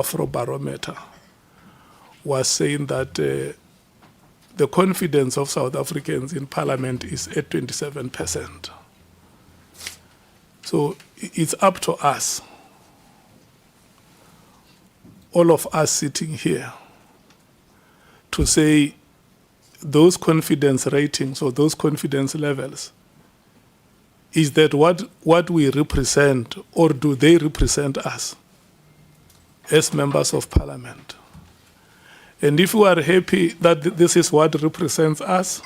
Afrobarometer was saying that the confidence of South Africans in Parliament is at 27%. So it's up to us, all of us sitting here, to say those confidence ratings or those confidence levels, is that what we represent, or do they represent us as members of Parliament? And if we are happy that this is what represents us,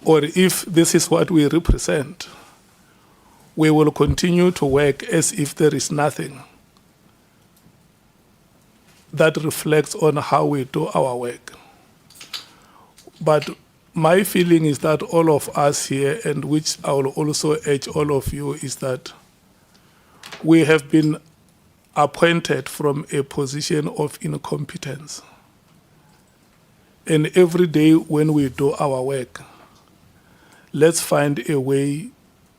or if this is what we represent, we will continue to work as if there is nothing that reflects on how we do our work. But my feeling is that all of us here, and which I will also urge all of you, is that we have been appointed from a position of incompetence. And every day when we do our work, let's find a way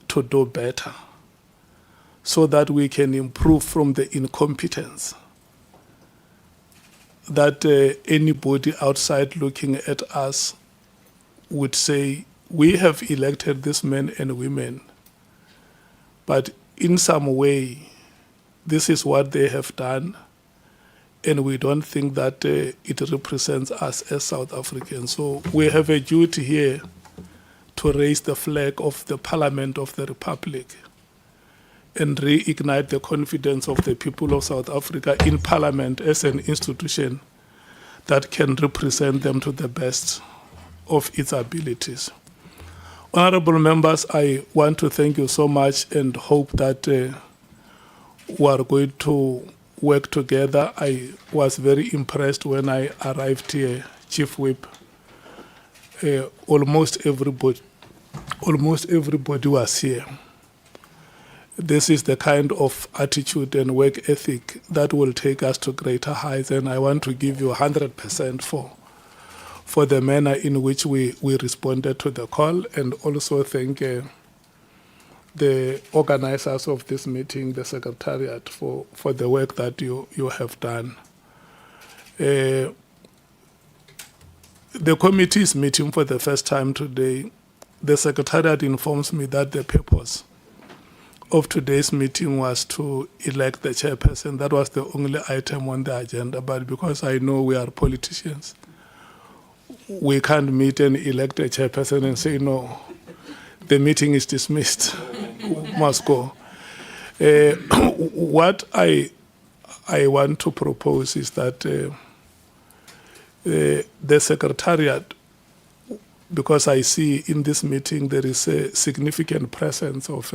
to do better so that we can improve from the incompetence that anybody outside looking at us would say, we have elected these men and women, but in some way, this is what they have done, and we don't think that it represents us as South Africans. So we have a duty here to raise the flag of the Parliament of the Republic and reignite the confidence of the people of South Africa in Parliament as an institution that can represent them to the best of its abilities. Honorable members, I want to thank you so much and hope that we are going to work together. I was very impressed when I arrived here, Chief Whip. Almost everybody was here. This is the kind of attitude and work ethic that will take us to greater heights, and I want to give you 100% for the manner in which we responded to the call, and also thank the organizers of this meeting, the Secretariat, for the work that you have done. The committee is meeting for the first time today. The Secretariat informs me that the purpose of today's meeting was to elect the chairperson. That was the only item on the agenda, but because I know we are politicians, we can't meet and elect a chairperson and say, no, the meeting is dismissed, must go. What I want to propose is that the Secretariat, because I see in this meeting there is a significant presence of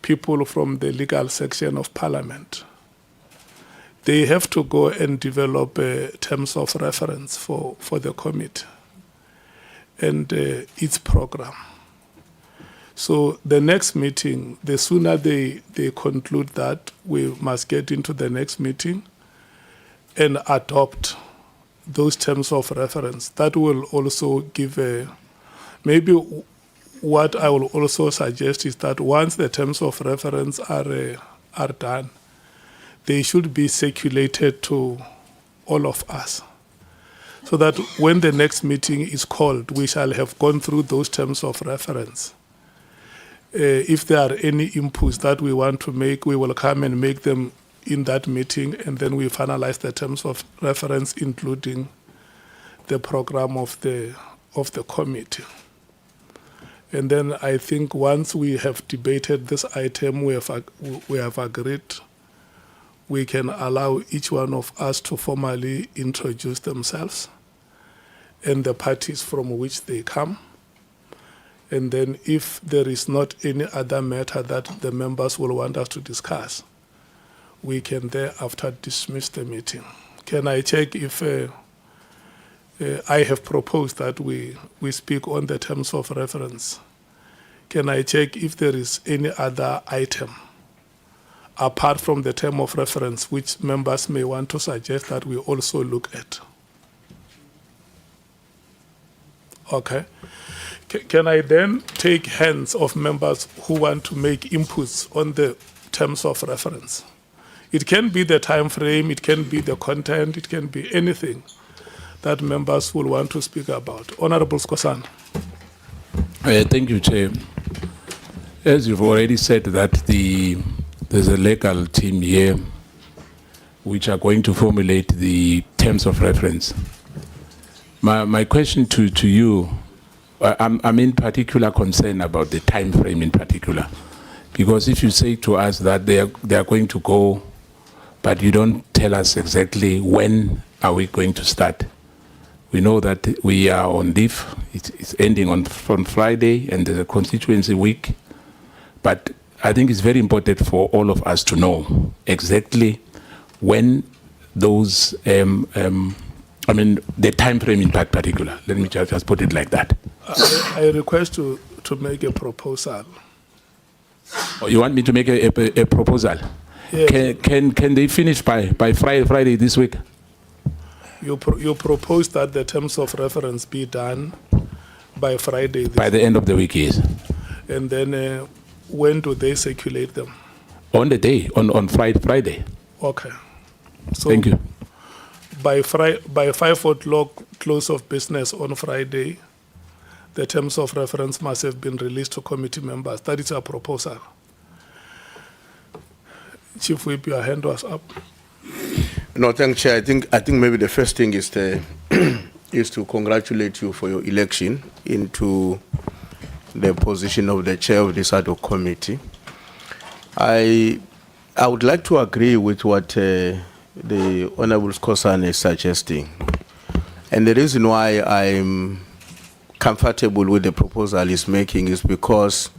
people from the legal section of Parliament. They have to go and develop terms of reference for the committee and its program. So the next meeting, the sooner they conclude that, we must get into the next meeting and adopt those terms of reference. That will also give maybe what I will also suggest is that once the terms of reference are done, they should be circulated to all of us, so that when the next meeting is called, we shall have gone through those terms of reference. If there are any inputs that we want to make, we will come and make them in that meeting, and then we finalize the terms of reference, including the program of the committee. And then I think once we have debated this item, we have agreed, we can allow each one of us to formally introduce themselves and the parties from which they come. And then if there is not any other matter that the members will want us to discuss, we can thereafter dismiss the meeting. Can I check if I have proposed that we speak on the terms of reference? Can I check if there is any other item apart from the term of reference which members may want to suggest that we also look at? Okay. Can I then take hands of members who want to make inputs on the terms of reference? It can be the time frame, it can be the content, it can be anything that members will want to speak about. Honorable Skhosana. Thank you, Chair. As you've already said that there's a legal team here which are going to formulate the terms of reference. My question to you, I'm in particular concerned about the time frame in particular, because if you say to us that they are going to go, but you don't tell us exactly when are we going to start. We know that we are on leave. It's ending on Friday, and there's a constituency week. But I think it's very important for all of us to know exactly when those, the time frame in particular. Let me just put it like that. I request to make a proposal. Oh, you want me to make a proposal? Yes. Can they finish by Friday this week? You propose that the terms of reference be done by Friday. By the end of the week, yes. And then when do they circulate them? On the day, on Friday. Okay. So thank you. By 5 o'clock close of business on Friday, the terms of reference must have been released to committee members. That is our proposal. Chief Whip, your hand was up. No, thank Chair. I think maybe the first thing is to congratulate you for your election into the position of the chair of this ad hoc committee. I would like to agree with what the Honourable Skhosana is suggesting, and the reason why I'm comfortable with the proposal he's making is because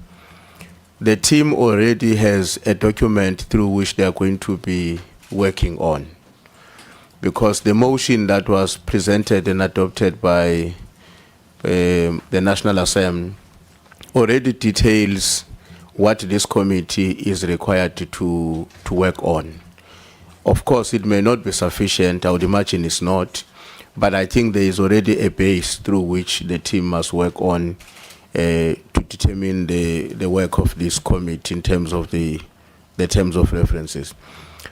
the team already has a document through which they are going to be working on. Because the motion that was presented and adopted by the National Assembly already details what this committee is required to work on. Of course, it may not be sufficient, I would imagine it's not, but I think there is already a base through which the team must work on to determine the work of this committee in terms of the terms of references.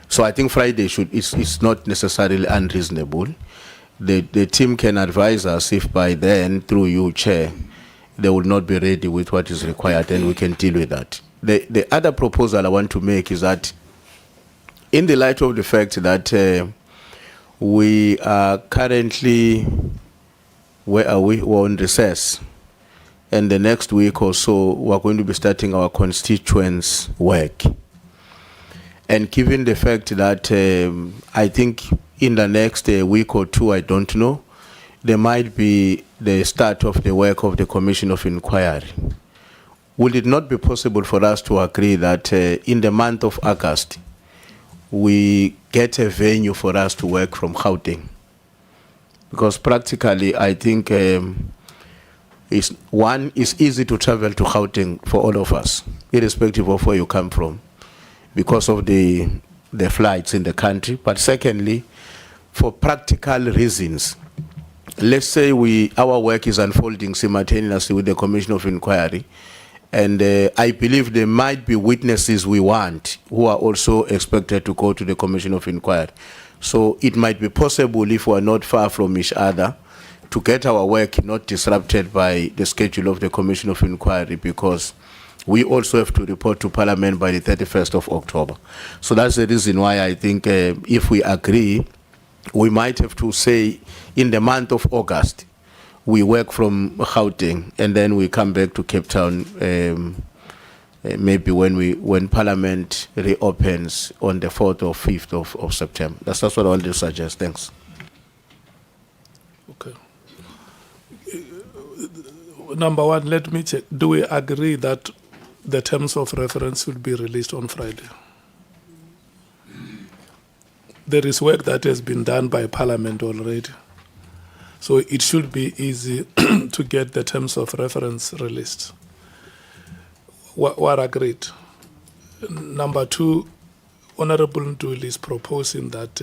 So I think Friday is not necessarily unreasonable. The team can advise us if by then, through you, Chair, they will not be ready with what is required, and we can deal with that. The other proposal I want to make is that in the light of the fact that we are currently, where are we? We're on recess, and the next week or so we're going to be starting our constituents' work. And given the fact that I think in the next week or two, I don't know, there might be the start of the work of the Commission of Inquiry. Would it not be possible for us to agree that in the month of August, we get a venue for us to work from Gauteng? Because practically, I think it's easy to travel to Gauteng for all of us, irrespective of where you come from, because of the flights in the country. But secondly, for practical reasons, let's say our work is unfolding simultaneously with the Commission of Inquiry, and I believe there might be witnesses we want who are also expected to go to the Commission of Inquiry. So it might be possible, if we are not far from each other, to get our work not disrupted by the schedule of the Commission of Inquiry, because we also have to report to Parliament by the 31st of October. So that's the reason why I think if we agree, we might have to say in the month of August, we work from Gauteng, and then we come back to Cape Town maybe when Parliament reopens on the 4th or 5th of September. That's what I want to suggest. Thanks. Okay. Number one, let me check. Do we agree that the terms of reference will be released on Friday? There is work that has been done by Parliament already. So it should be easy to get the terms of reference released. What agreed? Number two, Honorable Nduli is proposing that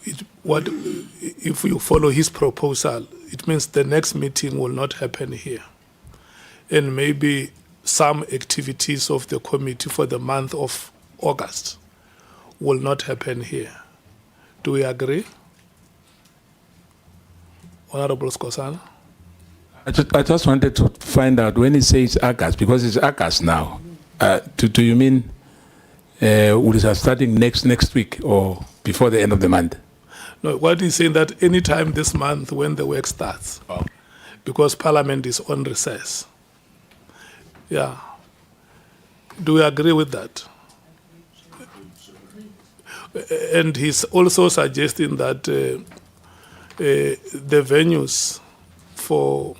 if you follow his proposal, it means the next meeting will not happen here. And maybe some activities of the committee for the month of August will not happen here. Do we agree? Honorable Skosana? I just wanted to find out when he says August, because it's August now. Do you mean will it start starting next week or before the end of the month? No, what he's saying that any time this month when the work starts, because Parliament is on recess. Yeah. Do we agree with that? And he's also suggesting that the venues for,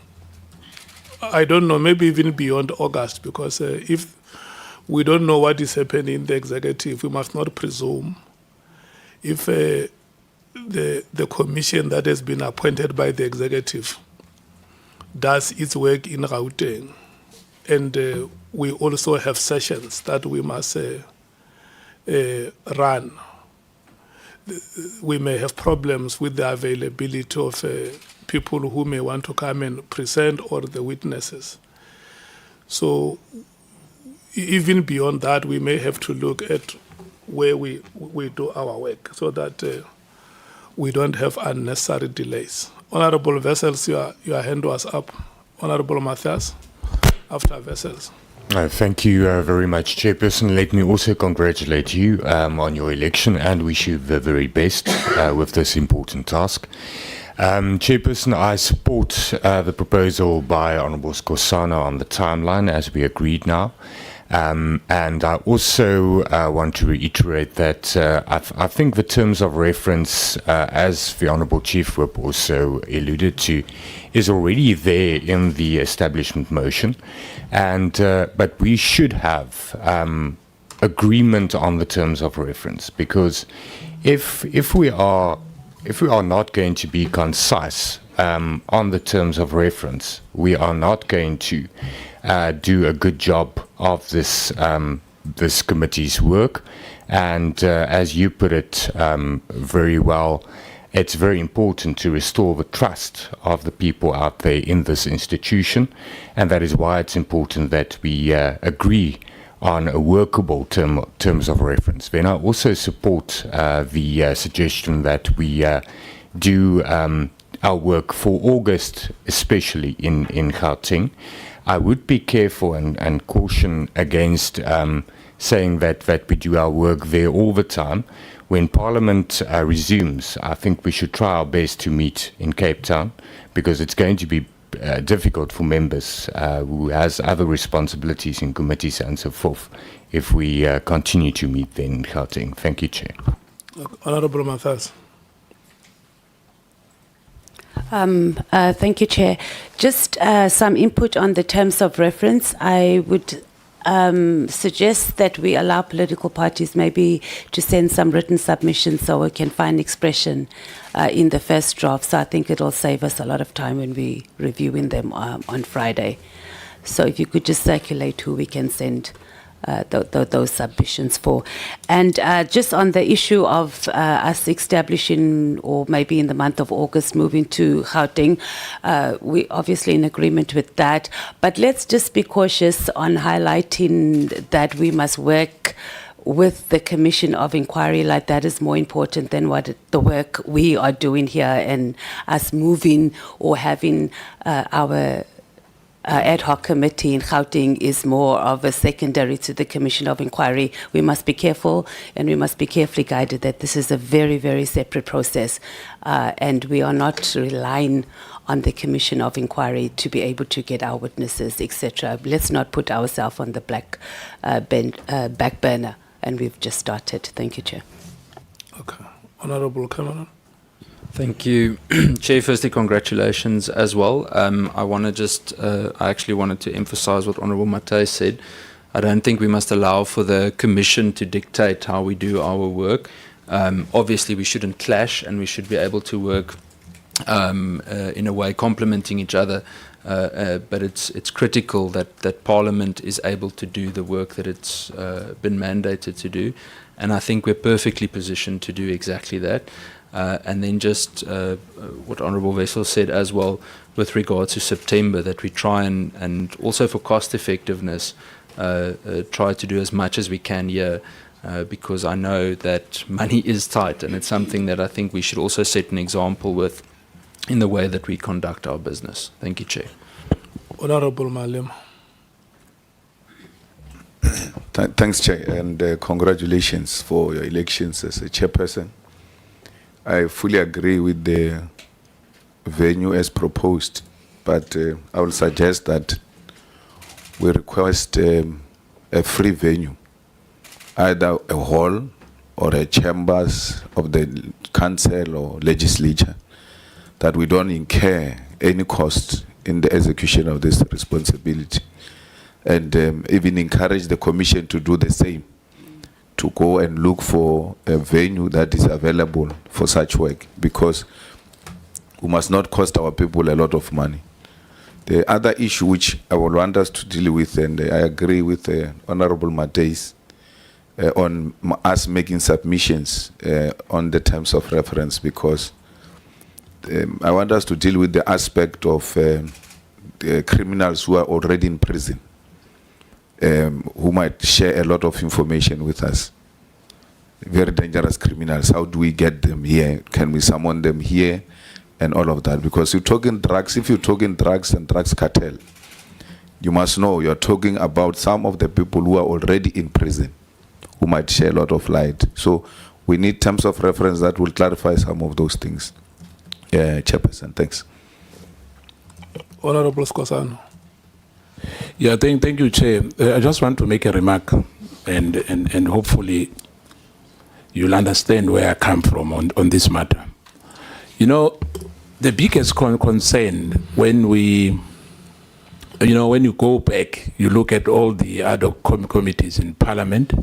I don't know, maybe even beyond August, because if we don't know what is happening in the executive, we must not presume. If the commission that has been appointed by the executive does its work in Gauteng, and we also have sessions that we must run, we may have problems with the availability of people who may want to come and present or the witnesses. So even beyond that, we may have to look at where we do our work so that we don't have unnecessary delays. Honorable Vessels, your hand was up. Honorable Matthias, after Vessels. Thank you very much, Chairperson. Let me also congratulate you on your election and wish you the very best with this important task. Chairperson, I support the proposal by Honourable Skosana on the timeline as we agreed now. And I also want to reiterate that I think the terms of reference, as the Honourable Chief Whip also alluded to, is already there in the establishment motion, and but we should have agreement on the terms of reference, because if we are not going to be concise on the terms of reference, we are not going to do a good job of this this committee's work. And as you put it very well, it's very important to restore the trust of the people out there in this institution, and that is why it's important that we agree on a workable terms of reference. Then I also support the suggestion that we do our work for August, especially in Gauteng. I would be careful and caution against saying that we do our work there all the time. When Parliament resumes, I think we should try our best to meet in Cape Town, because it's going to be difficult for members who has other responsibilities in committees and so forth if we continue to meet there in Gauteng. Thank you, Chair. Honourable Matthias. Thank you, Chair. Just some input on the terms of reference. I would suggest that we allow political parties maybe to send some written submissions so we can find expression in the first draft. So I think it'll save us a lot of time when we reviewing them on Friday. So if you could just circulate who we can send those submissions for. And just on the issue of us establishing, or maybe in the month of August, moving to Gauteng, we're obviously in agreement with that. But let's just be cautious on highlighting that we must work with the Commission of Inquiry, like that is more important than what the work we are doing here, and us moving or having our ad hoc committee in Gauteng is more of a secondary to the Commission of Inquiry. We must be careful, and we must be carefully guided that this is a very, very separate process, and we are not relying on the Commission of Inquiry to be able to get our witnesses, etc. Let's not put ourselves on the back burner, and we've just started. Thank you, Chair. Okay. Honourable Cameron. Thank you, Chair. Firstly, congratulations as well. I want to just, I actually wanted to emphasize what Honourable Matthys said. I don't think we must allow for the Commission to dictate how we do our work. Obviously, we shouldn't clash, and we should be able to work in a way complementing each other. But it's critical that Parliament is able to do the work that it's been mandated to do. And I think we're perfectly positioned to do exactly that. And then just what Honourable Wessel said as well with regard to September, that we try and also for cost effectiveness, try to do as much as we can here because I know that money is tight, and it's something that I think we should also set an example with in the way that we conduct our business. Thank you, Chair. Honorable Malim. Thanks, Chair, and congratulations for your elections as a chairperson. I fully agree with the venue as proposed, but I will suggest that we request a free venue, either a hall or a chambers of the council or legislature, that we don't incur any cost in the execution of this responsibility. And even encourage the commission to do the same, to go and look for a venue that is available for such work, because we must not cost our people a lot of money. The other issue which I would want us to deal with, and I agree with Honorable Mateis, on us making submissions on the terms of reference, because I want us to deal with the aspect of the criminals who are already in prison, who might share a lot of information with us. Very dangerous criminals. How do we get them here? Can we summon them here? And all of that. Because you're talking drugs, if you're talking drugs and drugs cartel, you must know you're talking about some of the people who are already in prison, who might share a lot of light. So we need terms of reference that will clarify some of those things. Chairperson, thanks. Honorable Skosano. Yeah, thank you, Chair. I just want to make a remark, and hopefully you'll understand where I come from on this matter. You know, the biggest concern when we, when you go back, you look at all the other committees in Parliament,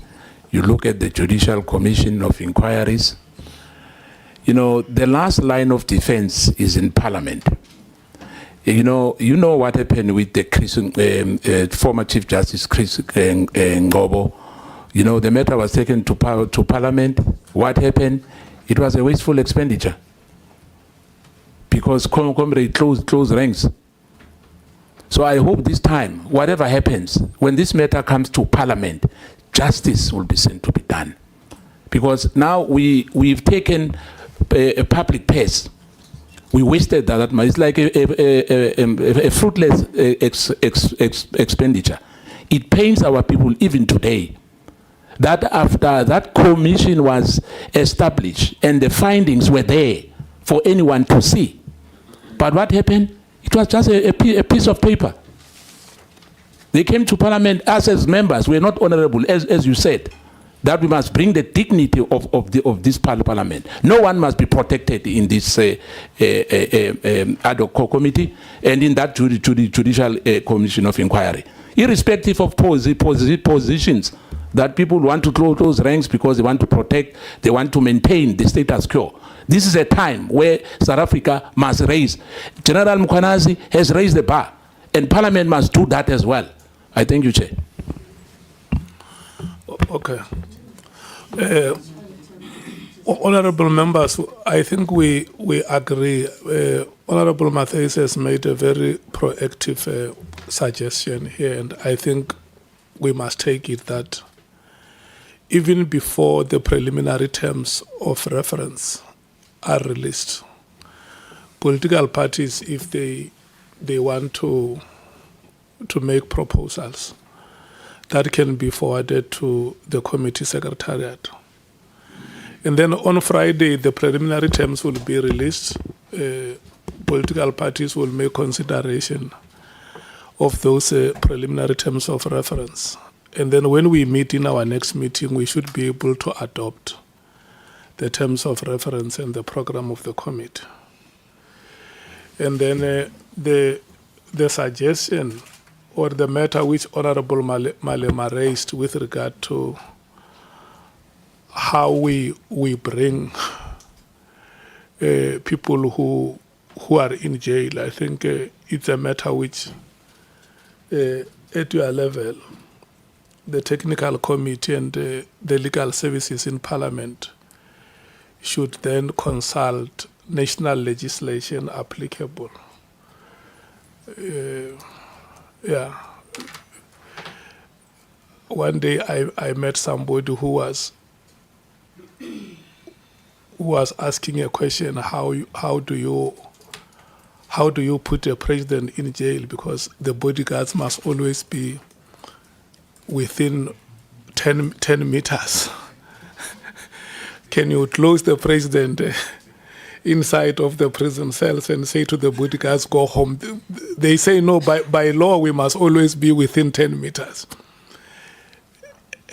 you look at the Judicial Commission of Inquiries, the last line of defense is in Parliament. You know what happened with the former Chief Justice Chris Ngobo. The matter was taken to Parliament. What happened? It was a wasteful expenditure, because comrade close ranks. So I hope this time, whatever happens, when this matter comes to Parliament, justice will be sent to be done. Because now we've taken a public purse. We wasted that money. It's like a fruitless expenditure. It pains our people even today that after that commission was established and the findings were there for anyone to see. But what happened? It was just a piece of paper. They came to Parliament, us as members, we're not honorable, as you said, that we must bring the dignity of this Parliament. No one must be protected in this ad hoc committee and in that Judicial Commission of Inquiry, irrespective of positions that people want to close ranks because they want to protect, they want to maintain the status quo. This is a time where South Africa must raise. General Mkhwanazi has raised the bar, and Parliament must do that as well. I thank you, Chair. Okay. Honorable members, I think we agree. Honorable Matthias has made a very proactive suggestion here, and I think we must take it that even before the preliminary terms of reference are released, political parties, if they want to make proposals, that can be forwarded to the committee secretariat. And then on Friday, the preliminary terms will be released. Political parties will make consideration of those preliminary terms of reference. And then when we meet in our next meeting, we should be able to adopt the terms of reference and the program of the committee. And then the suggestion or the matter which Honorable Malema raised with regard to how we bring people who are in jail, I think it's a matter which at your level, the technical committee and the legal services in Parliament should then consult national legislation applicable. one day I met somebody who was asking a question: how do you put a president in jail, because the bodyguards must always be within 10 meters. Can you close the president inside of the prison cells and say to the bodyguards, go home? They say no, by law we must always be within 10 meters.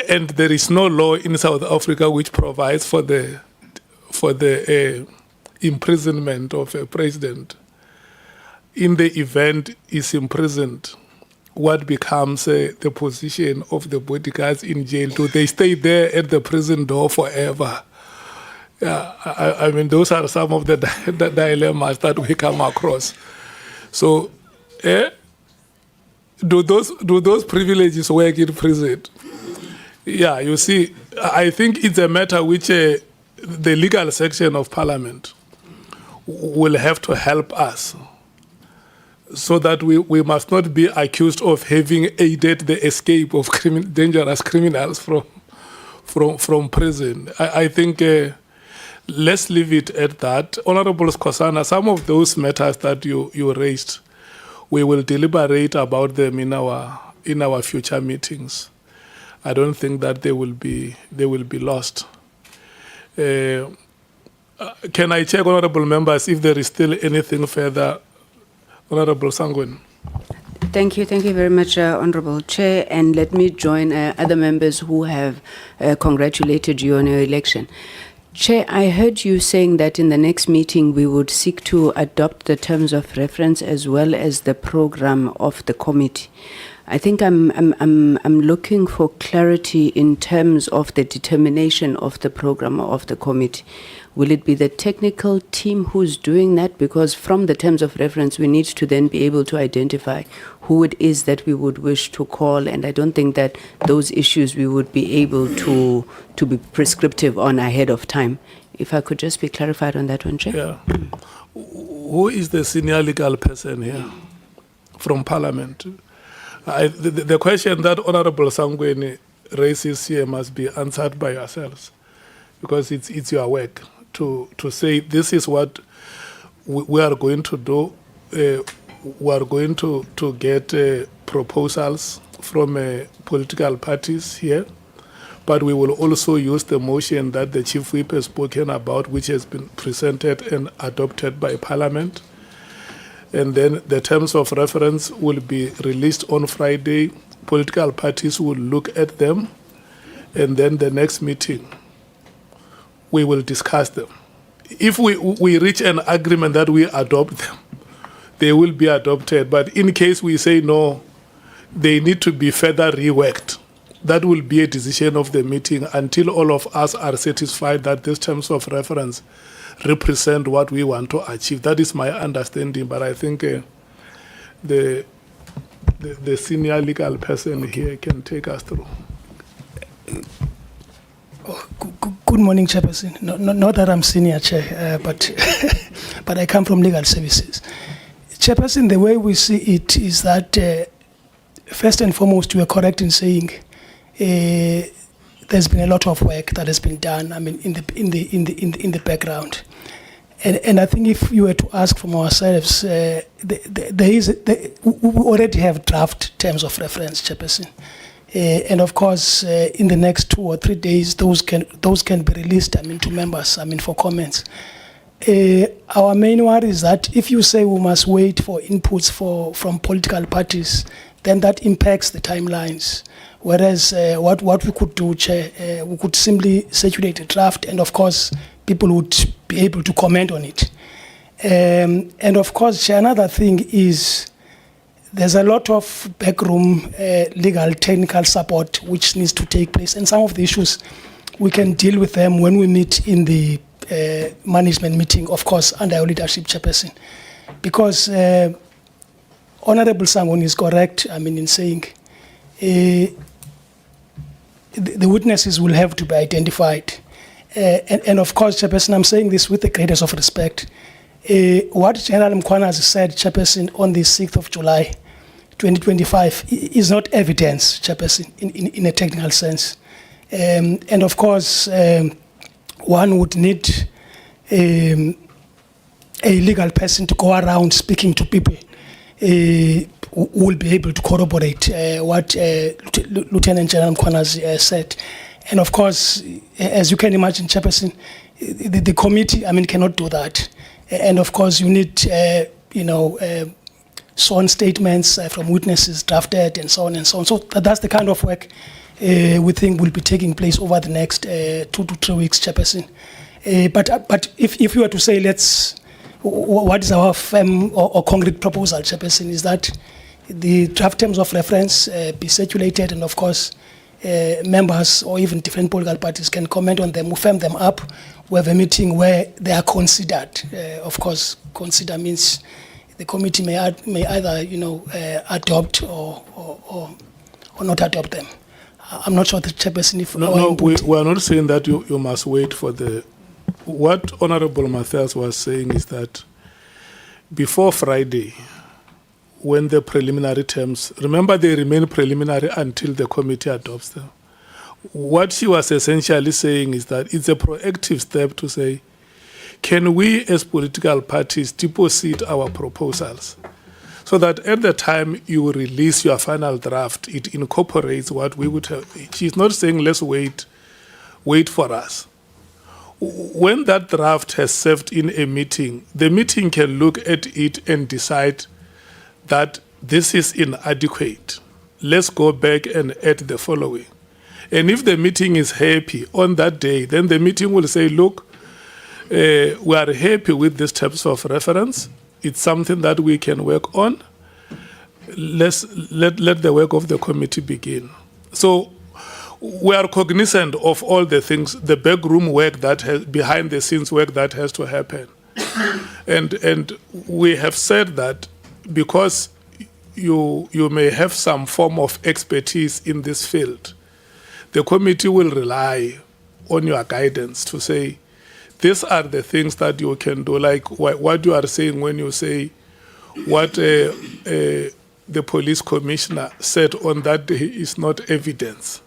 And there is no law in South Africa which provides for the imprisonment of a president. In the event he's imprisoned, what becomes the position of the bodyguards in jail? Do they stay there at the prison door forever? Yeah, I mean, those are some of the dilemmas that we come across. So, do those privileges work in prison? Yeah, you see, I think it's a matter which the legal section of Parliament will have to help us, so that we must not be accused of having aided the escape of dangerous criminals from prison. I think let's leave it at that. Honorable Skhosana, some of those matters that you raised, we will deliberate about them in our future meetings. I don't think that they will be lost. Can I check, honorable members, if there is still anything further? Honorable Sangwen. Thank you very much, Honorable Chair, and let me join other members who have congratulated you on your election. Chair, I heard you saying that in the next meeting we would seek to adopt the terms of reference as well as the program of the committee. I think I'm looking for clarity in terms of the determination of the program of the committee. Will it be the technical team who's doing that? Because from the terms of reference, we need to then be able to identify who it is that we would wish to call. And I don't think that those issues we would be able to be prescriptive on ahead of time. If I could just be clarified on that one, Chair. Yeah. Who is the senior legal person here from Parliament? The question that Honorable Sangweni raises here must be answered by yourselves, because it's your work to say this is what we are going to do. We are going to get proposals from political parties here, but we will also use the motion that the Chief Whip has spoken about, which has been presented and adopted by Parliament. And then the terms of reference will be released on Friday. Political parties will look at them, and then the next meeting we will discuss them. If we reach an agreement that we adopt them, they will be adopted. But in case we say no, they need to be further reworked. That will be a decision of the meeting until all of us are satisfied that these terms of reference represent what we want to achieve. That is my understanding, but I think the senior legal person here can take us through. Good morning, Chairperson. Not that I'm senior, Chair, but but I come from legal services. Chairperson, the way we see it is that first and foremost, you are correct in saying there's been a lot of work that has been done. I mean, in the background, and I think if you were to ask from ourselves, we already have draft terms of reference, Chairperson. And of course, in the next 2 or 3 days, those can be released. I mean, to members. I mean, for comments. Our main worry is that if you say we must wait for inputs from political parties, then that impacts the timelines. Whereas what we could do, Chair, we could simply circulate a draft, and of course, people would be able to comment on it. And of course, Chair, another thing is, there's a lot of backroom legal technical support which needs to take place, and some of the issues we can deal with them when we meet in the management meeting, of course, under our leadership, Chairperson. Because Honorable Sangweni is correct, I mean, in saying the witnesses will have to be identified. And of course, Chairperson, I'm saying this with the greatest of respect. What General Mkhwanazi said, Chairperson, on the 6th of July 2025 is not evidence, Chairperson, in a technical sense. And of course, one would need a legal person to go around speaking to people who will be able to corroborate what Lieutenant General Mkhwanazi said. And of course, as you can imagine, Chairperson, the committee, cannot do that. And of course, you need, sworn statements from witnesses drafted and so on and so on. So that's the kind of work we think will be taking place over the next 2 to 3 weeks, Chairperson. But if you were to say, what is our firm or concrete proposal, Chairperson, is that the draft terms of reference be circulated, and of course, members or even different political parties can comment on them, we firm them up. We have a meeting where they are considered. Of course, consider means the committee may either adopt or not adopt them. I'm not sure the Chairperson if we are not saying that you must wait for the. What Honorable Matthias was saying is that before Friday, when the preliminary terms, remember they remain preliminary until the committee adopts them. What she was essentially saying is that it's a proactive step to say, can we as political parties deposit our proposals so that at the time you release your final draft, it incorporates what we would have. She's not saying let's wait for us. When that draft has served in a meeting, the meeting can look at it and decide that this is inadequate. Let's go back and add the following. And if the meeting is happy on that day, then the meeting will say, look, we are happy with these terms of reference. It's something that we can work on. Let the work of the committee begin. So we are cognizant of all the things, the backroom work that has, behind the scenes work that has to happen. and we have said that because you may have some form of expertise in this field, the committee will rely on your guidance to say, these are the things that you can do, like what you are saying when you say what the police commissioner said on that day is not evidence.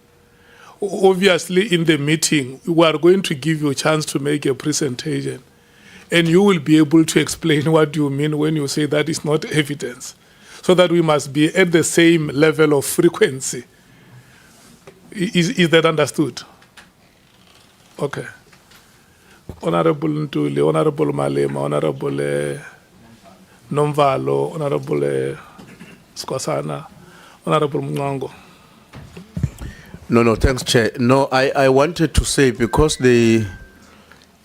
Obviously, in the meeting, we are going to give you a chance to make a presentation, and you will be able to explain what you mean when you say that is not evidence, so that we must be at the same level of frequency. Is that understood? Okay. Honorable Ntuli, Honorable Malema, Honorable Nomvalo, Honorable Skwasana, Honorable Mngango. No, thanks, Chair. No, I wanted to say, because the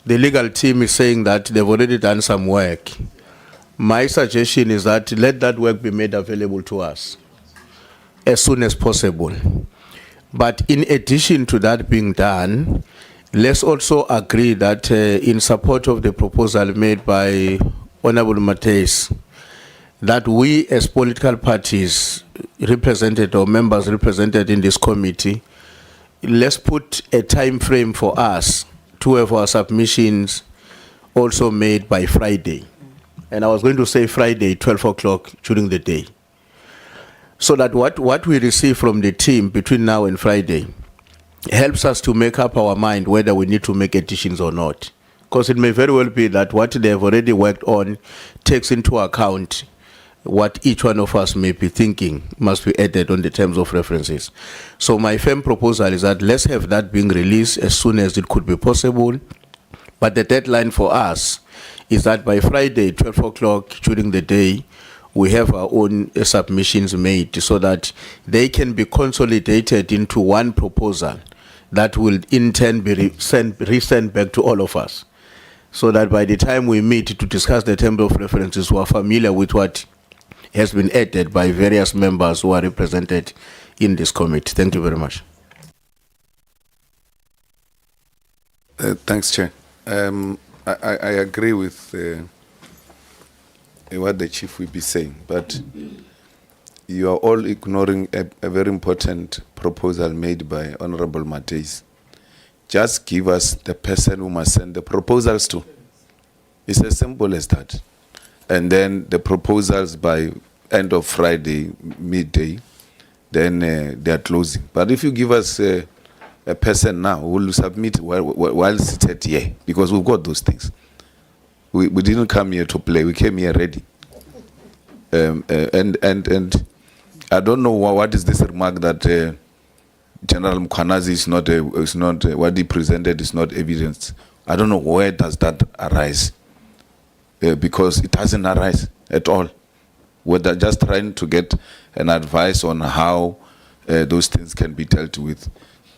legal team is saying that they've already done some work, my suggestion is that let that work be made available to us as soon as possible. But in addition to that being done, let's also agree that in support of the proposal made by Honorable Matthias, that we as political parties represented or members represented in this committee, let's put a time frame for us to have our submissions also made by Friday. And I was going to say Friday, 12 o'clock during the day. So that what we receive from the team between now and Friday helps us to make up our mind whether we need to make additions or not. Because it may very well be that what they have already worked on takes into account what each one of us may be thinking must be added on the terms of references. So my firm proposal is that let's have that being released as soon as it could be possible. But the deadline for us is that by Friday, 12 o'clock during the day, we have our own submissions made so that they can be consolidated into one proposal that will in turn be resent back to all of us. So that by the time we meet to discuss the terms of references, we are familiar with what has been added by various members who are represented in this committee. Thank you very much. Thanks, Chair. I agree with what the Chief will be saying, but you are all ignoring a very important proposal made by Honorable Matthias. Just give us the person who must send the proposals to. It's as simple as that. And then the proposals by end of Friday, midday, then they are closing. But if you give us a person now who will submit while seated here, because we've got those things. We didn't come here to play. We came here ready. And I don't know what is this remark that General Mkhwanazi is not what he presented is not evidence. I don't know where does that arise, because it doesn't arise at all. We're just trying to get an advice on how those things can be dealt with.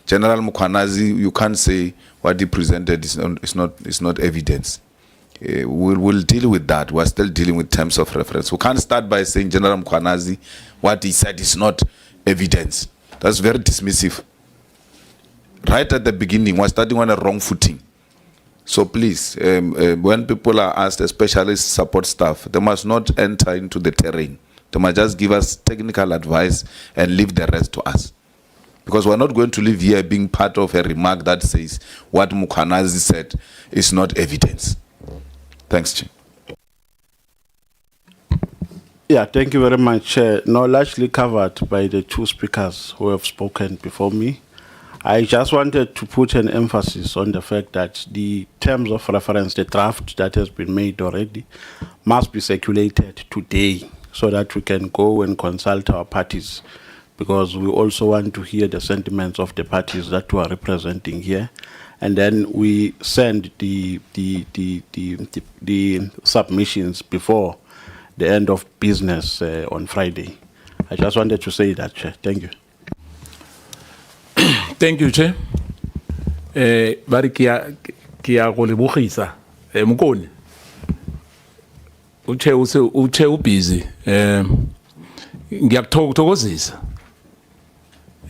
General Mkhwanazi, you can't say what he presented is not evidence. We'll deal with that. We're still dealing with terms of reference. We can't start by saying General Mkhwanazi, what he said is not evidence. That's very dismissive. Right at the beginning, we're starting on a wrong footing. So please, when people are asked, especially support staff, they must not enter into the terrain. They must just give us technical advice and leave the rest to us. Because we're not going to live here being part of a remark that says what Mkhwanazi said is not evidence. Thanks, Chair. Yeah, thank you very much. Now, largely covered by the two speakers who have spoken before me. I just wanted to put an emphasis on the fact that the terms of reference, the draft that has been made already, must be circulated today so that we can go and consult our parties, because we also want to hear the sentiments of the parties that we are representing here. And then we send the submissions before the end of business on Friday. I just wanted to say that, Chair. Thank you. Thank you, Chair. Bari kia go lebogisa mokoni. Uche busy. Ngiyakuthokozisa.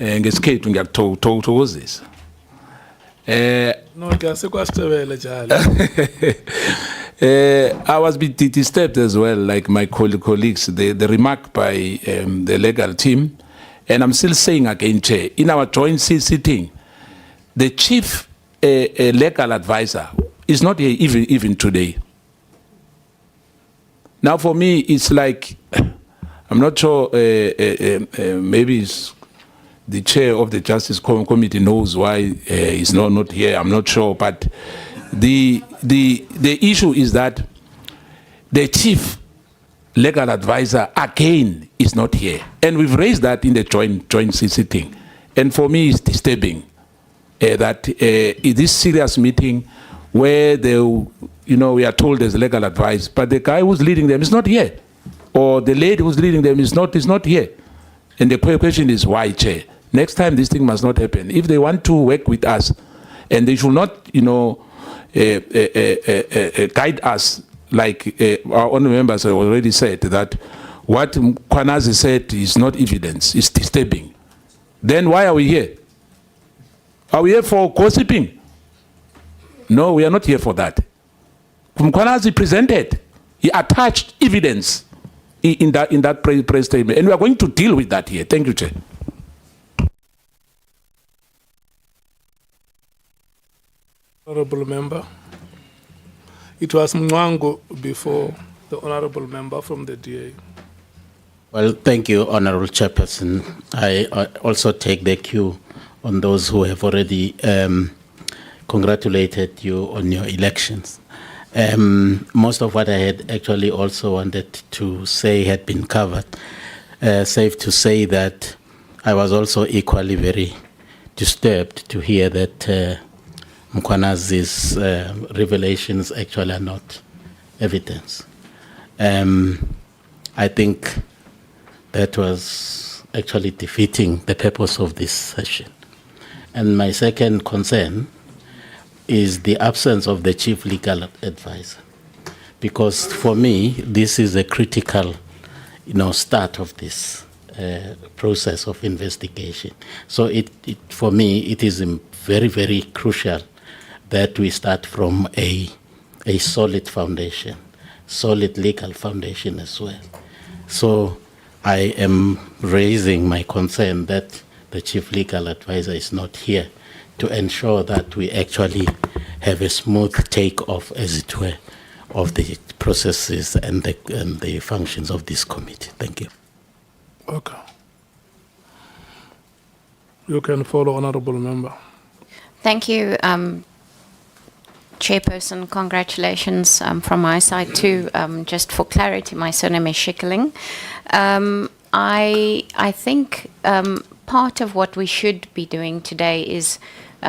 Ngesikhethu ngiyakuthokozisa. No, kwasitebele njalo. I was a bit disturbed as well, like my colleagues, the remark by the legal team. And I'm still saying again, Chair, in our joint sitting, the chief legal advisor is not here even today. Now, for me, it's like, I'm not sure, maybe it's the chair of the Justice Committee knows why he's not here. I'm not sure, but the issue is that the chief legal advisor again is not here, and we've raised that in the joint sitting. And for me, it's disturbing that in this serious meeting where we are told there's legal advice, but the guy who's leading them is not here, or the lady who's leading them is not here. And the question is why, Chair? Next time this thing must not happen. If they want to work with us, and they should not, guide us, like our own members have already said, that what Mkhwanazi said is not evidence, it's disturbing. Then why are we here? Are we here for gossiping? No, we are not here for that. Mkhwanazi presented, he attached evidence in that press statement, and we are going to deal with that here. Thank you, Chair. Honorable member. It was Mwango before the honorable member from the DA. Well, thank you, Honorable Chairperson. I also take the cue on those who have already congratulated you on your elections. Most of what I had actually also wanted to say had been covered. Safe to say that I was also equally very disturbed to hear that Mkhwanazi's revelations actually are not evidence. I think that was actually defeating the purpose of this session. And my second concern is the absence of the chief legal advisor, because for me this is a critical, start of this process of investigation. So for me it is very, very crucial that we start from a solid foundation, solid legal foundation as well. So I am raising my concern that the chief legal advisor is not here to ensure that we actually have a smooth takeoff, as it were, of the processes and the functions of this committee. Thank you. Okay. You can follow, Honorable Member. Thank you, Chairperson. Congratulations from my side too. Just for clarity, my surname is Schikkeling. I think part of what we should be doing today is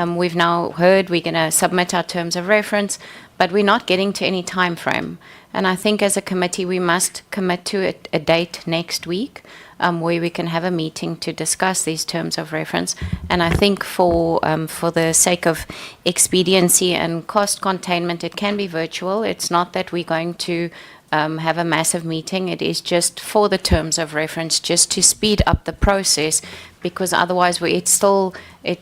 we've now heard we're going to submit our terms of reference, but we're not getting to any time frame. And I think as a committee, we must commit to a date next week where we can have a meeting to discuss these terms of reference. And I think for the sake of expediency and cost containment, it can be virtual. It's not that we're going to have a massive meeting. It is just for the terms of reference, just to speed up the process, because otherwise it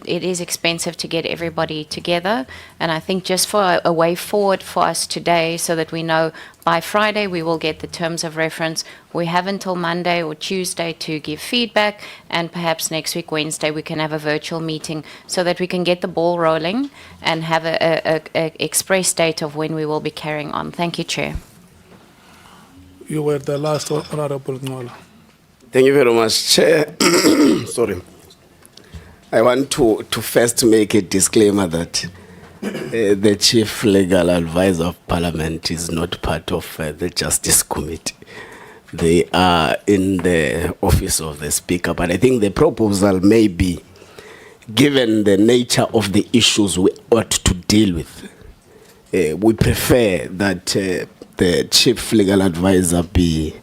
is expensive to get everybody together. And I think just for a way forward for us today, so that we know by Friday we will get the terms of reference. We have until Monday or Tuesday to give feedback, and perhaps next week, Wednesday, we can have a virtual meeting so that we can get the ball rolling and have a express date of when we will be carrying on. Thank you, Chair. You were the last, Honorable Ngola. Thank you very much, Chair. Sorry. I want to first make a disclaimer that the Chief Legal Advisor of Parliament is not part of the Justice Committee. They are in the office of the Speaker, but I think the proposal may be, given the nature of the issues we ought to deal with, we prefer that the Chief Legal Advisor be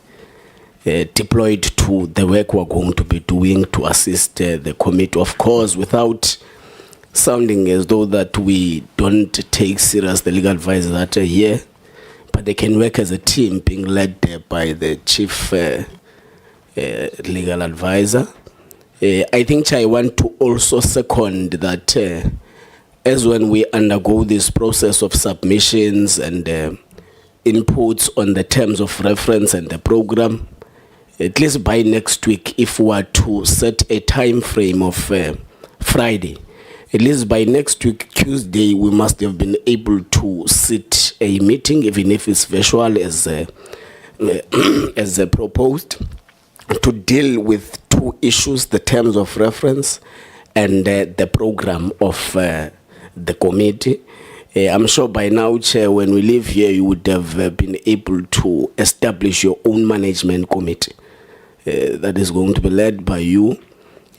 deployed to the work we're going to be doing to assist the committee, of course, without sounding as though that we don't take serious the legal advisors that are here, but they can work as a team being led by the Chief Legal Advisor. I think I want to also second that as when we undergo this process of submissions and inputs on the terms of reference and the program, at least by next week, if we are to set a time frame of Friday, at least by next week, Tuesday, we must have been able to sit a meeting, even if it's virtual as proposed, to deal with two issues, the terms of reference and the program of the committee. I'm sure by now, Chair, when we leave here, you would have been able to establish your own management committee that is going to be led by you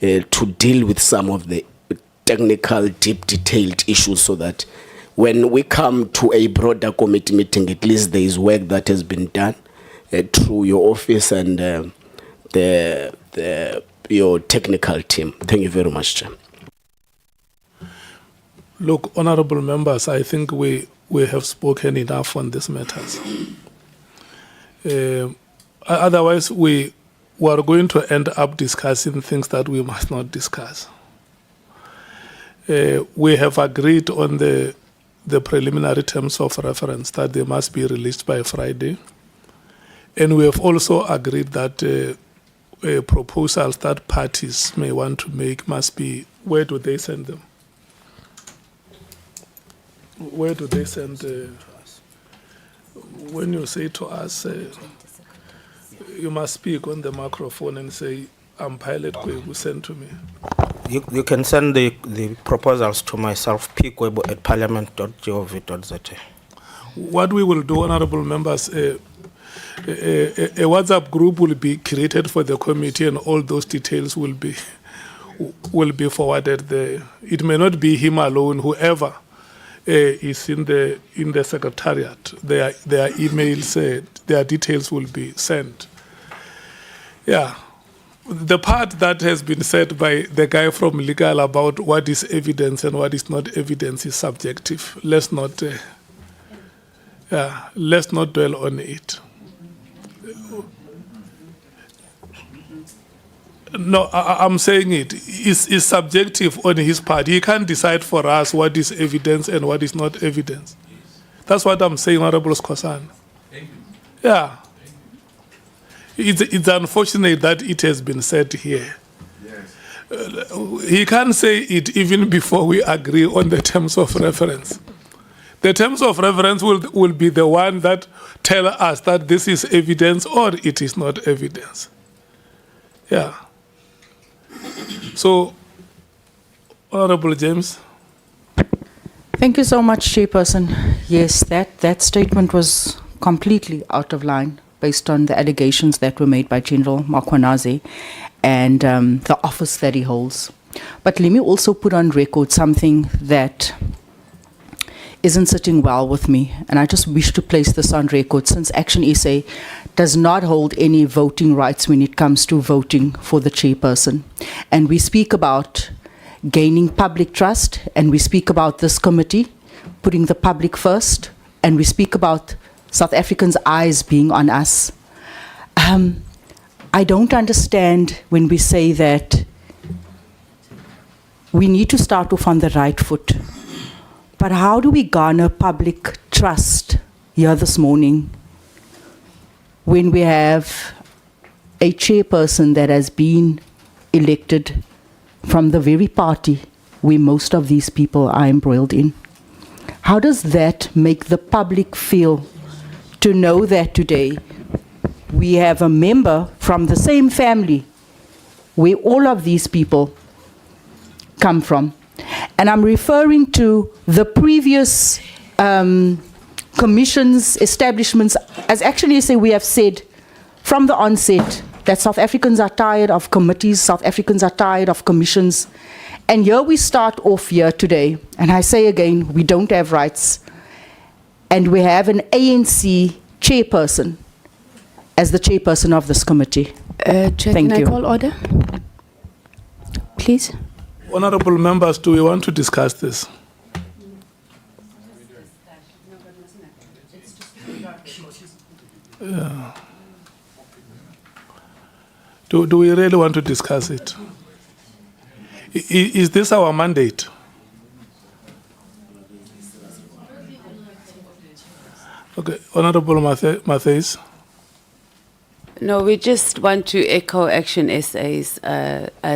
to deal with some of the technical, deep, detailed issues, so that when we come to a broader committee meeting, at least there is work that has been done through your office and your technical team. Thank you very much, Chair. Look, honorable members, I think we have spoken enough on these matters. Otherwise, we are going to end up discussing things that we must not discuss. We have agreed on the preliminary terms of reference that they must be released by Friday. And we have also agreed that proposals that parties may want to make must be, where do they send them? Where do they send? When you say to us, you must speak on the microphone and say, Pilot Kwebu sent to me. You can send the proposals to myself, pkwebo@parliament.gov.za. What we will do, honorable members, a WhatsApp group will be created for the committee, and all those details will be forwarded there. It may not be him alone, whoever is in the secretariat. Their emails, their details will be sent. Yeah. The part that has been said by the guy from legal about what is evidence and what is not evidence is subjective. Let's not dwell on it. No, I'm saying it is subjective on his part. He can't decide for us what is evidence and what is not evidence. That's what I'm saying, Honorable Skhosana. Yeah. It's unfortunate that it has been said here. Yes. He can't say it even before we agree on the terms of reference. The terms of reference will be the one that tell us that this is evidence or it is not evidence. Yeah. So, Honorable James. Thank you so much, Chairperson. Yes, that statement was completely out of line based on the allegations that were made by General Mkhwanazi and the office that he holds. But let me also put on record something that isn't sitting well with me, and I just wish to place this on record, since Action SA does not hold any voting rights when it comes to voting for the chairperson. And we speak about gaining public trust, and we speak about this committee putting the public first, and we speak about South Africans' eyes being on us. I don't understand when we say that we need to start off on the right foot. But how do we garner public trust here this morning when we have a chairperson that has been elected from the very party where most of these people are embroiled in? How does that make the public feel to know that today we have a member from the same family where all of these people come from? And I'm referring to the previous commissions, establishments. As actually say, we have said from the onset that South Africans are tired of committees, South Africans are tired of commissions. And here we start off here today, and I say again, we don't have rights. And we have an ANC chairperson as the chairperson of this committee. Chair, Thank can you. I call order? Please. Honorable members, do we want to discuss this? Yeah. Do we really want to discuss it? Is this our mandate? Okay, Honorable Matthews. No, we just want to echo Action SA's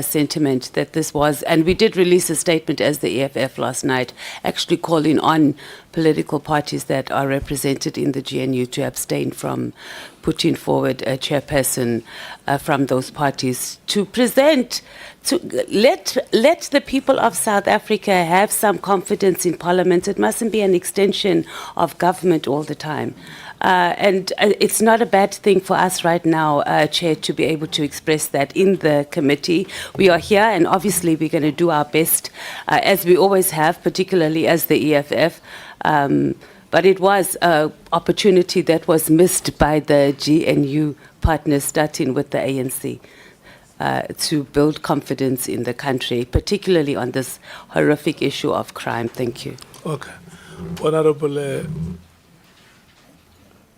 sentiment that this was, and we did release a statement as the EFF last night, actually calling on political parties that are represented in the GNU to abstain from putting forward a chairperson from those parties to present, to let the people of South Africa have some confidence in Parliament. It mustn't be an extension of government all the time. And it's not a bad thing for us right now, Chair, to be able to express that in the committee. We are here, and obviously we're going to do our best, as we always have, particularly as the EFF. But it was an opportunity that was missed by the GNU partners, starting with the ANC, to build confidence in the country, particularly on this horrific issue of crime. Thank you. Okay. Honorable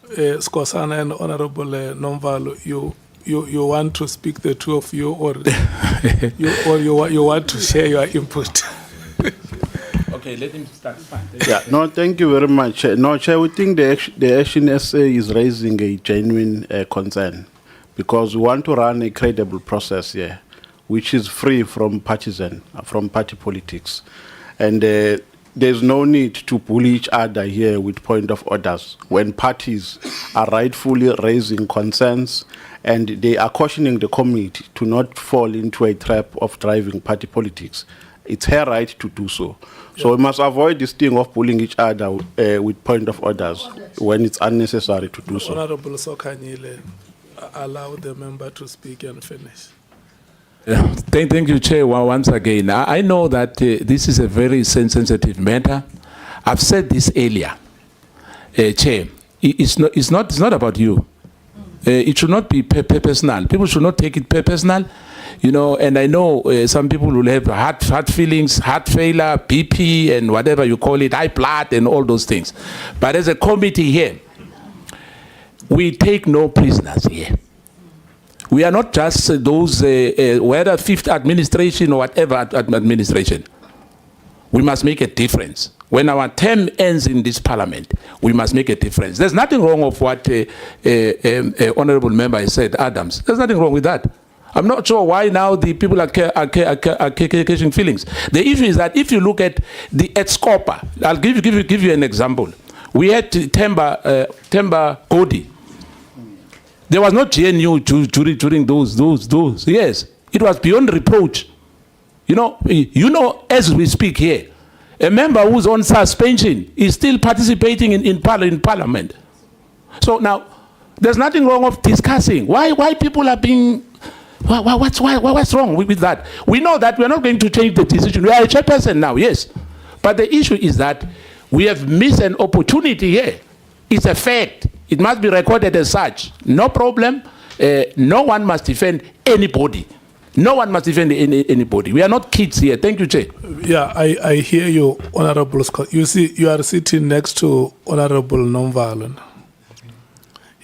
Skosana and Honorable Nomvalo, you want to speak, the two of you, or you want to share your input? Okay, let him start. Fine. Yeah, no, thank you very much. No, Chair, we think the Action SA is raising a genuine concern because we want to run a credible process here, which is free from partisan, from party politics. And there's no need to bully each other here with point of orders when parties are rightfully raising concerns and they are cautioning the committee to not fall into a trap of driving party politics. It's her right to do so. So we must avoid this thing of bullying each other with point of orders when it's unnecessary to do so. Honorable Sokanyile, allow the member to speak and finish. Yeah. Thank you, Chair, once again. I know that this is a very sensitive matter. I've said this earlier, Chair. It's not about you. It should not be personal. People should not take it personal. You know, and I know some people will have heart feelings, heart failure, BP, and whatever you call it, high blood, and all those things. But as a committee here, we take no prisoners here. We are not just those, whether fifth administration or whatever administration. We must make a difference. When our term ends in this parliament, we must make a difference. There's nothing wrong with what Honorable Member said, Adams. There's nothing wrong with that. I'm not sure why now the people are catching feelings. The issue is that if you look at the Scopa, I'll give you an example. We had Temba Godi. There was no GNU during those. Yes, it was beyond reproach. You know, as we speak here, a member who's on suspension is still participating in Parliament. So now, there's nothing wrong with discussing. Why people are being... What's wrong with that? We know that we're not going to change the decision. We are a chairperson now, yes. But the issue is that we have missed an opportunity here. It's a fact. It must be recorded as such. No problem. No one must defend anybody. No one must defend anybody. We are not kids here. Thank you, Chair. Yeah, I hear you, Honorable Scott. You see, you are sitting next to Honorable Nonviolent.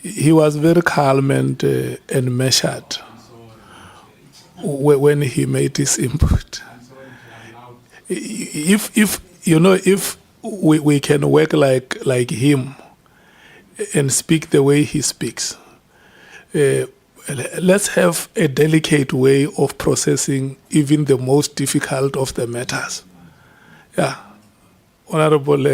He was very calm and measured when he made his input. If we can work like him and speak the way he speaks, let's have a delicate way of processing even the most difficult of the matters. Yeah, Honorable,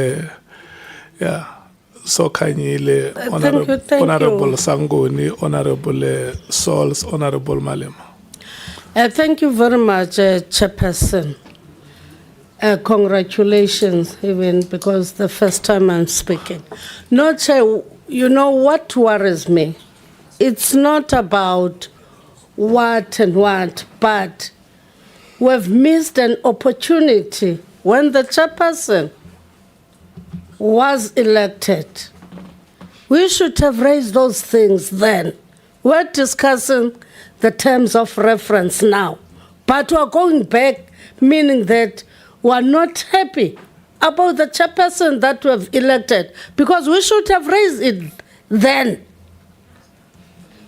Sokanyile, Honorable Sangoni, Honorable Sols, Honorable Malema. Thank you very much, Chairperson. Congratulations, even because the first time I'm speaking. No, Chair, you know what worries me? It's not about what and what, but we've missed an opportunity when the chairperson was elected. We should have raised those things then. We're discussing the terms of reference now, but we're going back, meaning that we're not happy about the chairperson that we have elected, because we should have raised it then.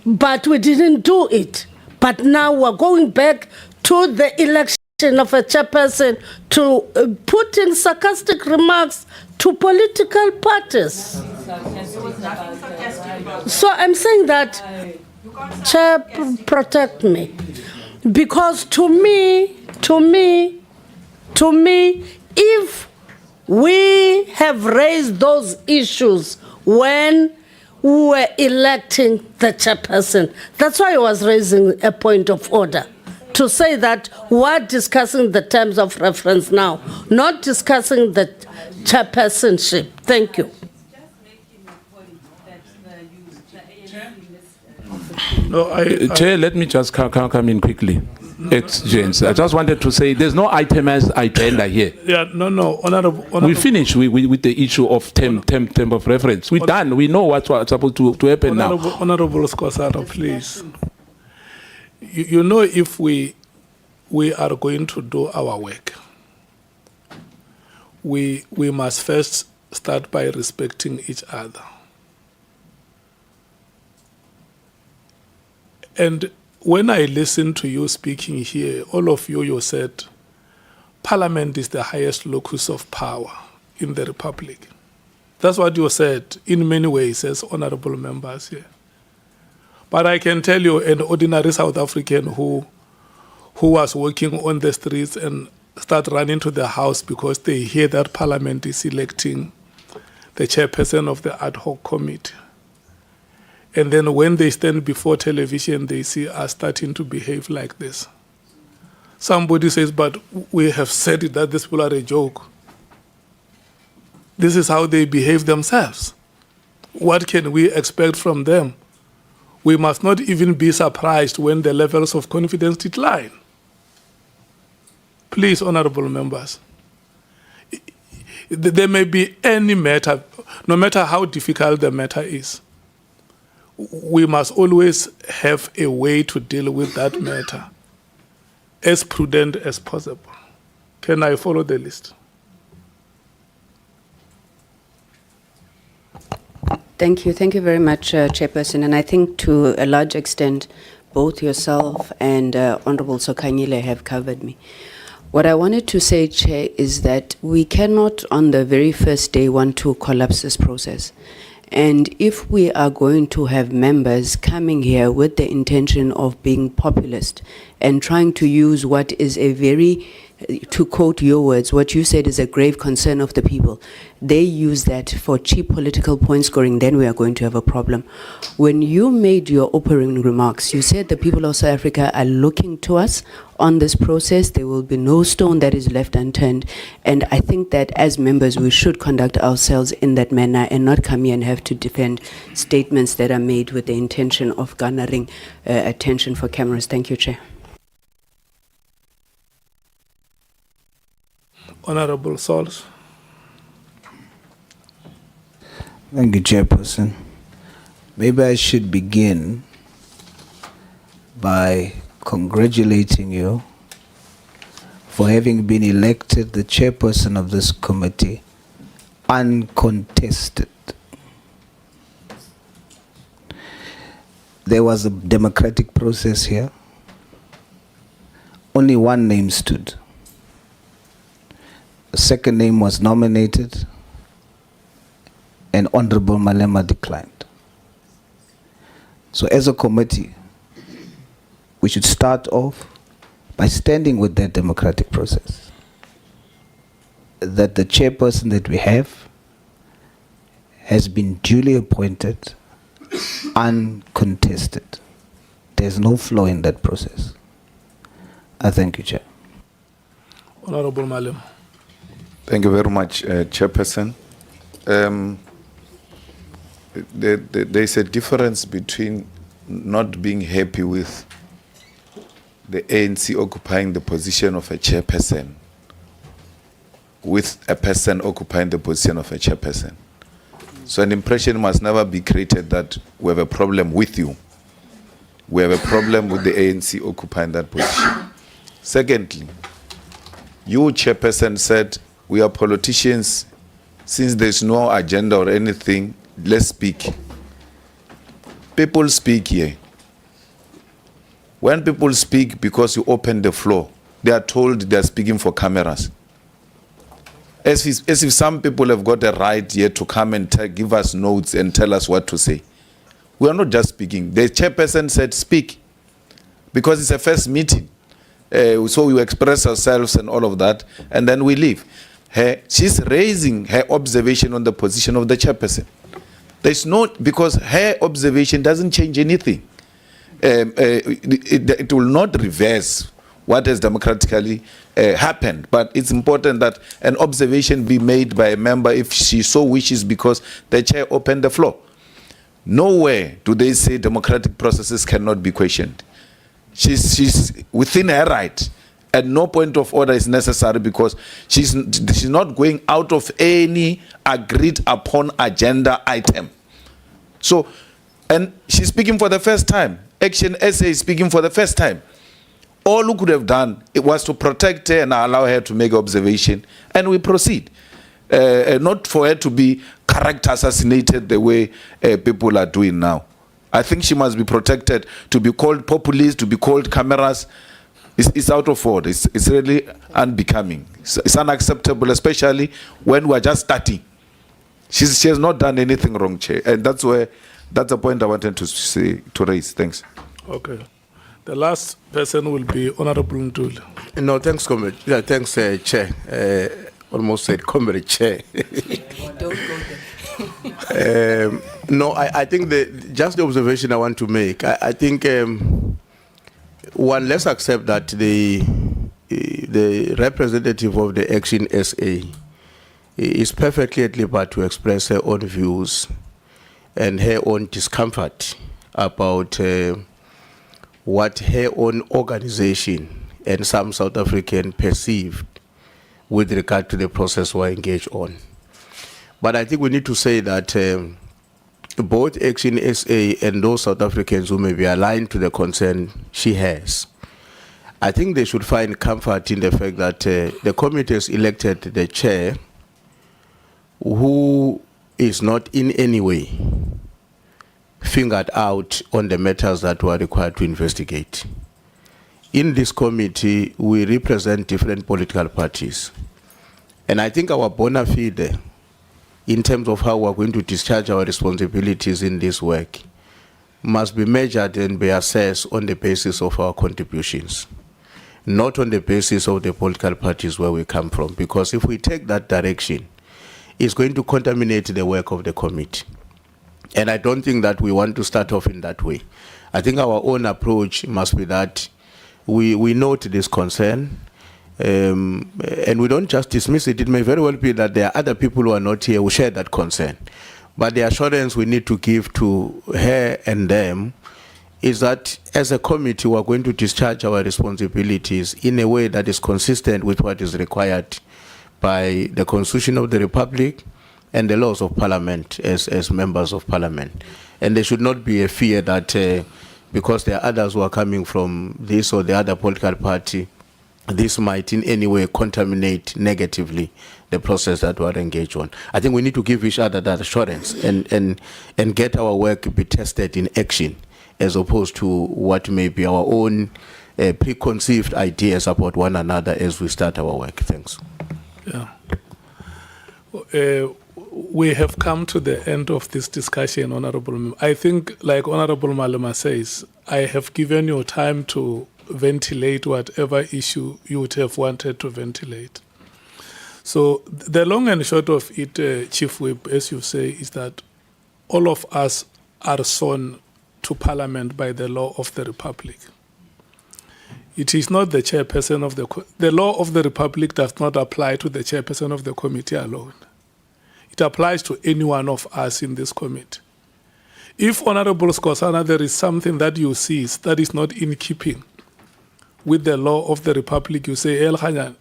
But we didn't do it. But now we're going back to the election of a chairperson to put in sarcastic remarks to political parties. So I'm saying that, Chair, protect me. Because to me, if we have raised those issues when we were electing the chairperson, that's why I was raising a point of order, to say that we're discussing the terms of reference now, not discussing the chairpersonship. Thank you. No, Chair, let me just come in quickly. James, I just wanted to say there's no itemized agenda here. Yeah, no, Honorable. We finished with the issue of term of reference. We're done. We know what's supposed to happen now. Honorable Skosara, please. You know, if we are going to do our work, we must first start by respecting each other. And when I listen to you speaking here, all of you said, Parliament is the highest locus of power in the Republic. That's what you said in many ways as honorable members here. But I can tell you, an ordinary South African who was working on the streets and start running to the house because they hear that Parliament is electing the chairperson of the ad hoc committee. And then when they stand before television, they see us starting to behave like this. Somebody says, but we have said it, that these people are a joke. This is how they behave themselves. What can we expect from them? We must not even be surprised when the levels of confidence decline. Please, honorable members, there may be any matter, no matter how difficult the matter is, we must always have a way to deal with that matter as prudent as possible. Can I follow the list? Thank you. Thank you very much, Chairperson. And I think to a large extent, both yourself and Honorable Sokanyile have covered me. What I wanted to say, Chair, is that we cannot on the very first day want to collapse this process. And if we are going to have members coming here with the intention of being populist and trying to use what is a very, to quote your words, what you said is a grave concern of the people, they use that for cheap political point scoring, then we are going to have a problem. When you made your opening remarks, you said the people of South Africa are looking to us on this process. There will be no stone that is left unturned. And I think that as members, we should conduct ourselves in that manner and not come here and have to defend statements that are made with the intention of garnering attention for cameras. Thank you, Chair. Honorable Sauls. Thank you, Chairperson. Maybe I should begin by congratulating you for having been elected the chairperson of this committee uncontested. There was a democratic process here. Only one name stood. A second name was nominated, and Honorable Malema declined. So as a committee, we should start off by standing with that democratic process. That the chairperson that we have has been duly appointed, uncontested. There's no flaw in that process. I thank you, Chair. Honorable Malema. Thank you very much, Chairperson. There's a difference between not being happy with the ANC occupying the position of a chairperson with a person occupying the position of a chairperson. So an impression must never be created that we have a problem with you. We have a problem with the ANC occupying that position. Secondly, you, chairperson, said we are politicians. Since there's no agenda or anything, let's speak. People speak here. When people speak because you open the floor, they are told they are speaking for cameras. As if some people have got a right here to come and give us notes and tell us what to say. We are not just speaking. The chairperson said speak because it's a first meeting. So we express ourselves and all of that, and then we leave. She's raising her observation on the position of the chairperson. There's no, because her observation doesn't change anything. It will not reverse what has democratically happened, but it's important that an observation be made by a member if she so wishes, because the chair opened the floor. Nowhere do they say democratic processes cannot be questioned. She's within her right. At no point of order is necessary, because she's not going out of any agreed upon agenda item. So, and she's speaking for the first time. Action SA is speaking for the first time. All we could have done, it was to protect her and allow her to make observation, and we proceed. Not for her to be character assassinated the way people are doing now. I think she must be protected. To be called populist, to be called cameras, it's out of order. It's really unbecoming. It's unacceptable, especially when we're just starting. She has not done anything wrong, Chair, and that's a point I wanted to raise. Thanks. Okay. The last person will be Honorable Ntuli. No, thanks, Comrade. Yeah, thanks, Chair. Almost said Comrade Chair. Don't go there. No, I think just the observation I want to make. I think one, let's accept that the representative of the Action SA is perfectly at liberty to express her own views and her own discomfort about what her own organization and some South African perceived with regard to the process we're engaged on. But I think we need to say that both Action SA and those South Africans who may be aligned to the concern she has, I think they should find comfort in the fact that the committee has elected the chair who is not in any way fingered out on the matters that were required to investigate. in this committee, we represent different political parties. And I think our bona fide, in terms of how we're going to discharge our responsibilities in this work, must be measured and be assessed on the basis of our contributions, not on the basis of the political parties where we come from. Because if we take that direction, it's going to contaminate the work of the committee. And I don't think that we want to start off in that way. I think our own approach must be that we note this concern, and we don't just dismiss it. It may very well be that there are other people who are not here who share that concern. But the assurance we need to give to her and them is that as a committee, we are going to discharge our responsibilities in a way that is consistent with what is required by the Constitution of the Republic and the laws of Parliament as members of Parliament. And there should not be a fear that because there are others who are coming from this or the other political party, this might in any way contaminate negatively the process that we are engaged on. I think we need to give each other that assurance and get our work be tested in action, as opposed to what may be our own preconceived ideas about one another as we start our work. Thanks. Yeah. We have come to the end of this discussion, Honorable Member. I think, like Honorable Malema says, I have given you time to ventilate whatever issue you would have wanted to ventilate. So the long and short of it, Chief Whip, as you say, is that all of us are sworn to Parliament by the law of the Republic. It is not the chairperson of the law of the Republic does not apply to the chairperson of the committee alone. It applies to any one of us in this committee. If, Honorable Skosana, there is something that you see that is not in keeping with the law of the Republic, you say, El Hanyan,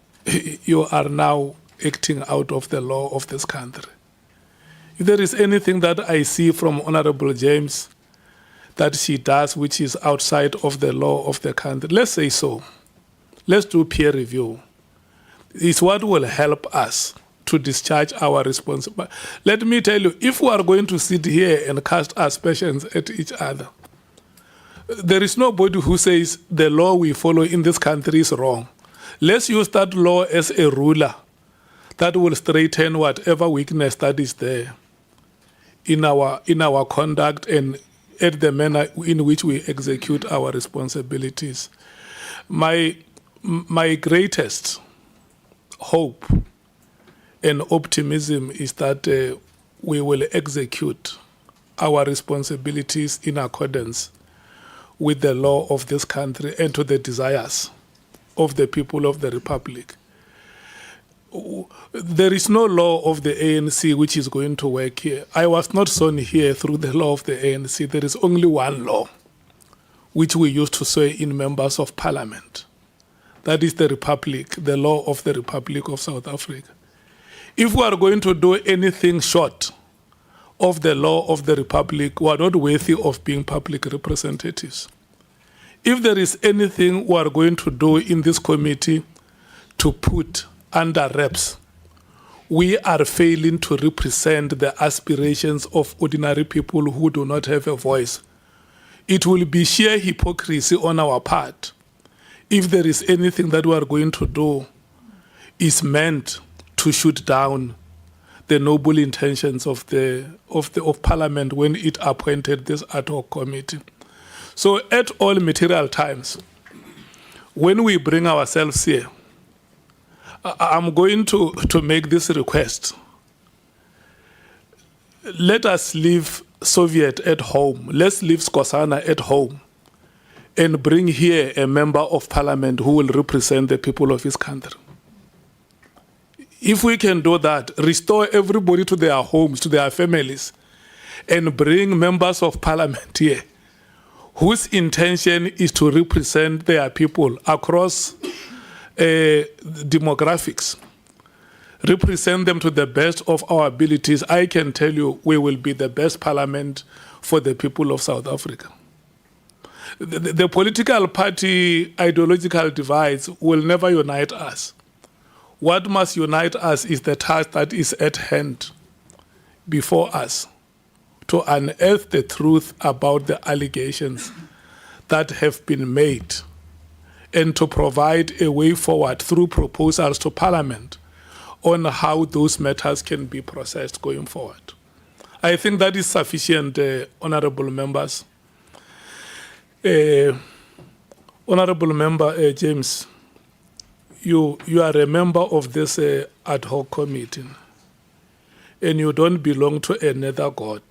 you are now acting out of the law of this country. If there is anything that I see from Honorable James that she does which is outside of the law of the country, let's say so. Let's do peer review. It's what will help us to discharge our responsibility. Let me tell you, if we are going to sit here and cast aspersions at each other, there is nobody who says the law we follow in this country is wrong. Let's use that law as a ruler that will straighten whatever weakness that is there in our conduct and at the manner in which we execute our responsibilities. My greatest hope and optimism is that we will execute our responsibilities in accordance with the law of this country and to the desires of the people of the Republic. There is no law of the ANC which is going to work here. I was not sworn here through the law of the ANC. There is only one law which we used to say in members of Parliament. That is the Republic, the law of the Republic of South Africa. If we are going to do anything short of the law of the Republic, we are not worthy of being public representatives. If there is anything we are going to do in this committee to put under wraps, we are failing to represent the aspirations of ordinary people who do not have a voice. It will be sheer hypocrisy on our part if there is anything that we are going to do is meant to shoot down the noble intentions of Parliament when it appointed this ad hoc committee. So at all material times, when we bring ourselves here, I'm going to make this request. Let us leave Soviet at home. Let's leave Skosana at home and bring here a member of Parliament who will represent the people of his country. If we can do that, restore everybody to their homes, to their families, and bring members of Parliament here whose intention is to represent their people across demographics, represent them to the best of our abilities, I can tell you we will be the best Parliament for the people of South Africa. The political party ideological divides will never unite us. What must unite us is the task that is at hand before us to unearth the truth about the allegations that have been made and to provide a way forward through proposals to Parliament on how those matters can be processed going forward. I think that is sufficient, honorable members. Honorable Member James, you are a member of this ad hoc committee, and you don't belong to another God.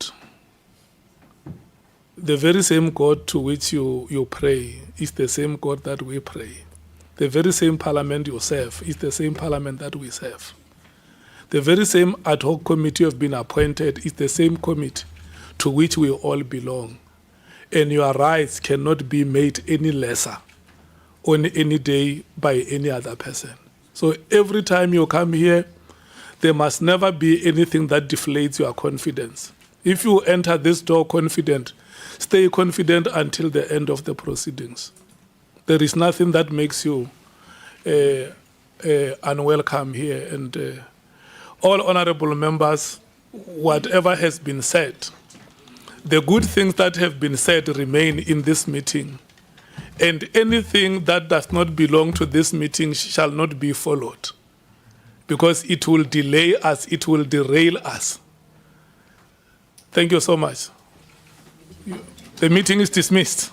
The very same God to which you pray is the same God that we pray. The very same parliament you serve is the same parliament that we serve. The very same ad hoc committee you have been appointed is the same committee to which we all belong. And your rights cannot be made any lesser on any day by any other person. So every time you come here, there must never be anything that deflates your confidence. If you enter this door confident, stay confident until the end of the proceedings. There is nothing that makes you unwelcome here. And all honorable members, whatever has been said, the good things that have been said remain in this meeting. And anything that does not belong to this meeting shall not be followed, because it will delay us, it will derail us. Thank you so much. The meeting is dismissed.